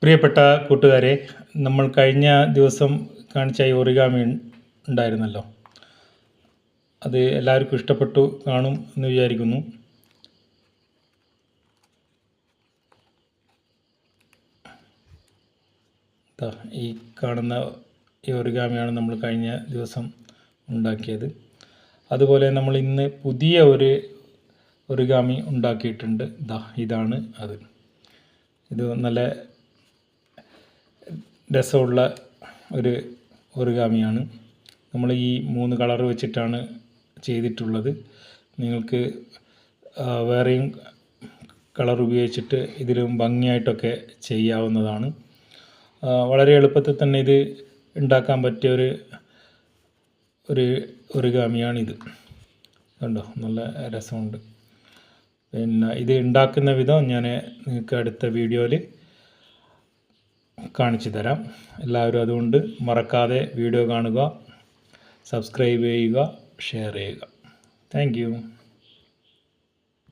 പ്രിയപ്പെട്ട കൂട്ടുകാരെ, നമ്മൾ കഴിഞ്ഞ ദിവസം കാണിച്ച ഈ ഒറിഗാമി ഉണ്ടായിരുന്നല്ലോ, അത് എല്ലാവർക്കും ഇഷ്ടപ്പെട്ടു കാണും എന്ന് വിചാരിക്കുന്നു. ഈ കാണുന്ന ഈ ഒറിഗാമിയാണ് നമ്മൾ കഴിഞ്ഞ ദിവസം ഉണ്ടാക്കിയത്. അതുപോലെ നമ്മൾ ഇന്ന് പുതിയ ഒരു ഒറിഗാമി ഉണ്ടാക്കിയിട്ടുണ്ട്. ഇതാണ് അത്. ഇത് നല്ല രസമുള്ള ഒരു ഒറിഗാമിയാണ്. നമ്മൾ ഈ 3 കളർ വെച്ചിട്ടാണ് ചെയ്തിട്ടുള്ളത്. നിങ്ങൾക്ക് വേറെയും കളർ ഉപയോഗിച്ചിട്ട് ഇതിലും ഭംഗിയായിട്ടൊക്കെ ചെയ്യാവുന്നതാണ്. വളരെ എളുപ്പത്തിൽ തന്നെ ഇത് ഉണ്ടാക്കാൻ പറ്റിയ ഒരു ഒറിഗാമിയാണിത്. കണ്ടോ, നല്ല രസമുണ്ട്. പിന്നെ ഇത് ഉണ്ടാക്കുന്ന വിധം ഞാൻ നിങ്ങൾക്ക് അടുത്ത വീഡിയോയിൽ കാണിച്ചു തരാം. എല്ലാവരും അതുകൊണ്ട് മറക്കാതെ വീഡിയോ കാണുക, സബ്സ്ക്രൈബ് ചെയ്യുക, ഷെയർ ചെയ്യുക. Thank you.